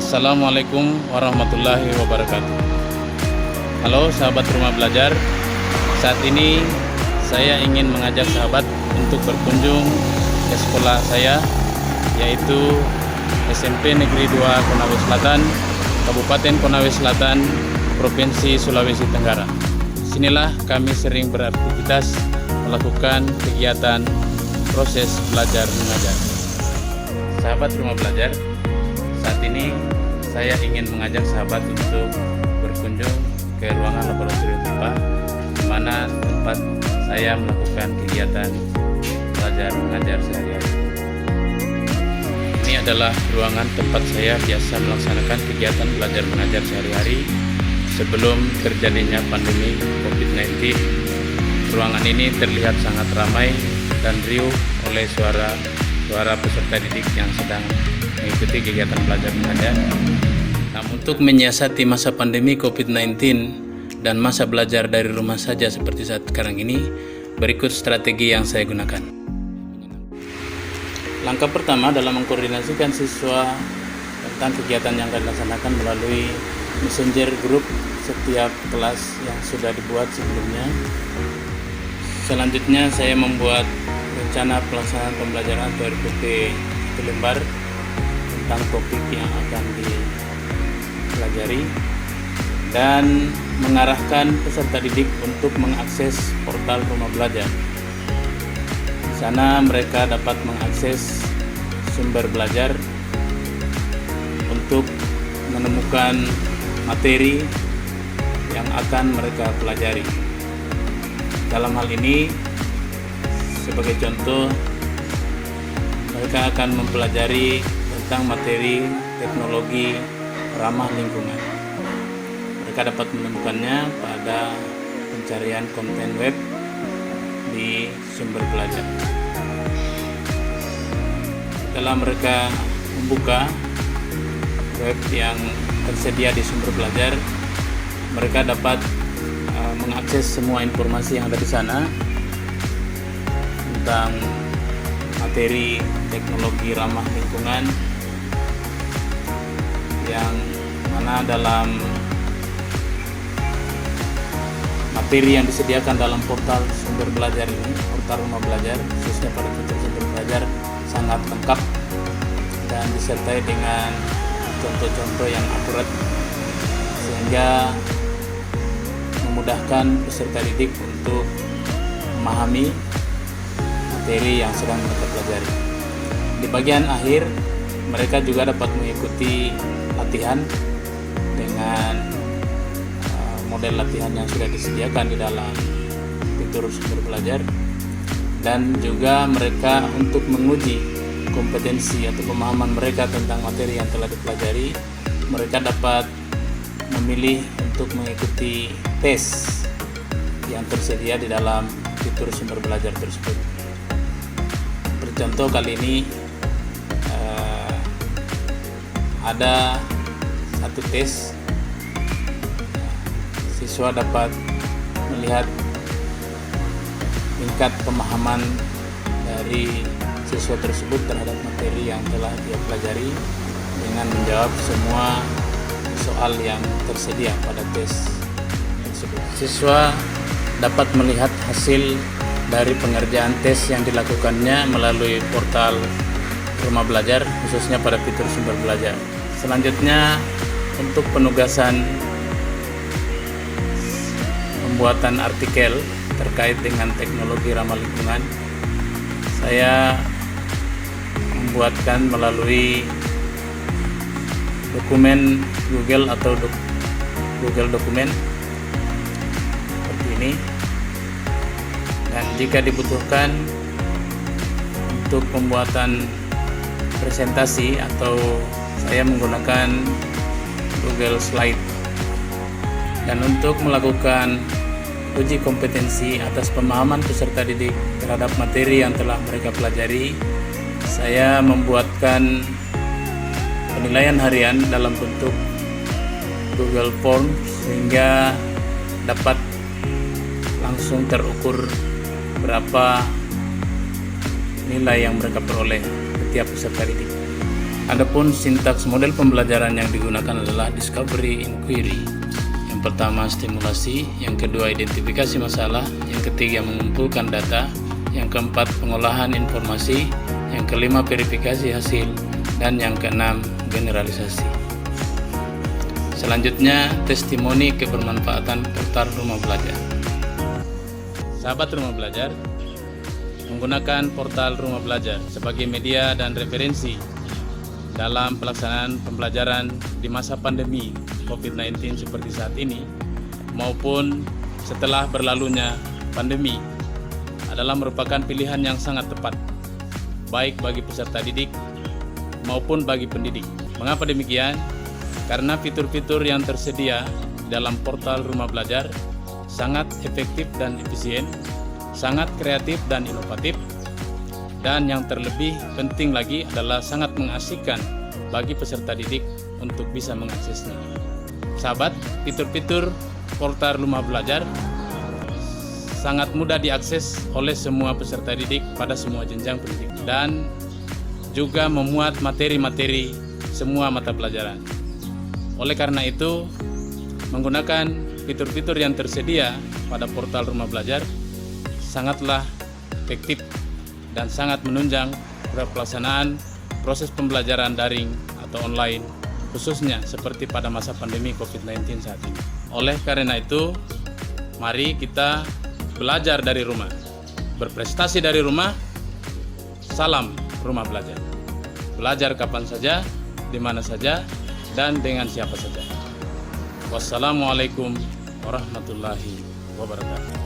Assalamualaikum warahmatullahi wabarakatuh. Halo sahabat Rumah Belajar. Saat ini saya ingin mengajak sahabat untuk berkunjung ke sekolah saya, yaitu SMP Negeri 2 Konawe Selatan, Kabupaten Konawe Selatan, Provinsi Sulawesi Tenggara. Sinilah kami sering beraktivitas melakukan kegiatan proses belajar mengajar. Sahabat Rumah Belajar, saat ini saya ingin mengajak sahabat untuk berkunjung ke ruangan laboratorium IPA, di mana tempat saya melakukan kegiatan belajar mengajar sehari-hari. Ini adalah ruangan tempat saya biasa melaksanakan kegiatan belajar mengajar sehari-hari sebelum terjadinya pandemi COVID-19. Ruangan ini terlihat sangat ramai dan riuh oleh suara peserta didik yang sedang mengikuti kegiatan belajar mengajar. Namun untuk menyiasati masa pandemi COVID-19 dan masa belajar dari rumah saja seperti saat sekarang ini, berikut strategi yang saya gunakan. Langkah pertama dalam mengkoordinasikan siswa tentang kegiatan yang akan dilaksanakan melalui messenger group setiap kelas yang sudah dibuat sebelumnya. Selanjutnya saya membuat rencana pelaksanaan pembelajaran atau RPP 1 lembar tentang topik yang akan dipelajari dan mengarahkan peserta didik untuk mengakses portal Rumah Belajar. Di sana mereka dapat mengakses sumber belajar untuk menemukan materi yang akan mereka pelajari. Dalam hal ini, sebagai contoh, mereka akan mempelajari tentang materi teknologi ramah lingkungan. Mereka dapat menemukannya pada pencarian konten web di sumber belajar. Setelah mereka membuka web yang tersedia di sumber belajar, mereka dapat mengakses semua informasi yang ada di sana tentang materi teknologi ramah lingkungan, yang mana dalam materi yang disediakan dalam portal sumber belajar ini, portal Rumah Belajar, khususnya pada fitur sumber belajar, sangat lengkap dan disertai dengan contoh-contoh yang akurat, sehingga memudahkan peserta didik untuk memahami materi yang sedang mereka pelajari. Di bagian akhir, mereka juga dapat mengikuti latihan dengan model latihan yang sudah disediakan di dalam fitur sumber belajar, dan juga mereka untuk menguji kompetensi atau pemahaman mereka tentang materi yang telah dipelajari, mereka dapat memilih untuk mengikuti tes yang tersedia di dalam fitur sumber belajar tersebut. Contoh kali ini ada satu tes. Siswa dapat melihat tingkat pemahaman dari siswa tersebut terhadap materi yang telah dia pelajari dengan menjawab semua soal yang tersedia pada tes tersebut. Siswa dapat melihat hasil dari pengerjaan tes yang dilakukannya melalui portal Rumah Belajar, khususnya pada fitur sumber belajar. Selanjutnya, untuk penugasan pembuatan artikel terkait dengan teknologi ramah lingkungan, saya membuatkan melalui dokumen Google atau Google Dokumen seperti ini. Dan jika dibutuhkan untuk pembuatan presentasi, atau saya menggunakan Google Slide. Dan untuk melakukan uji kompetensi atas pemahaman peserta didik terhadap materi yang telah mereka pelajari, saya membuatkan penilaian harian dalam bentuk Google Form, sehingga dapat langsung terukur berapa nilai yang mereka peroleh setiap peserta didik. Adapun sintaks model pembelajaran yang digunakan adalah discovery inquiry. Yang pertama stimulasi, yang kedua identifikasi masalah, yang ketiga mengumpulkan data, yang keempat pengolahan informasi, yang kelima verifikasi hasil, dan yang keenam generalisasi. Selanjutnya testimoni kebermanfaatan portal Rumah Belajar. Sahabat Rumah Belajar, menggunakan portal Rumah Belajar sebagai media dan referensi dalam pelaksanaan pembelajaran di masa pandemi COVID-19 seperti saat ini maupun setelah berlalunya pandemi adalah merupakan pilihan yang sangat tepat baik bagi peserta didik maupun bagi pendidik. Mengapa demikian? Karena fitur-fitur yang tersedia dalam portal Rumah Belajar sangat efektif dan efisien, sangat kreatif dan inovatif, dan yang terlebih penting lagi adalah sangat mengasihkan bagi peserta didik untuk bisa mengaksesnya. Sahabat, fitur-fitur portal Rumah Belajar sangat mudah diakses oleh semua peserta didik pada semua jenjang pendidikan dan juga memuat materi-materi semua mata pelajaran. Oleh karena itu, menggunakan fitur-fitur yang tersedia pada portal Rumah Belajar sangatlah efektif dan sangat menunjang pelaksanaan proses pembelajaran daring atau online, khususnya seperti pada masa pandemi COVID-19 saat ini. Oleh karena itu, mari kita belajar dari rumah, berprestasi dari rumah. Salam Rumah Belajar. Belajar kapan saja, di mana saja, dan dengan siapa saja. Wassalamualaikum warahmatullahi wabarakatuh.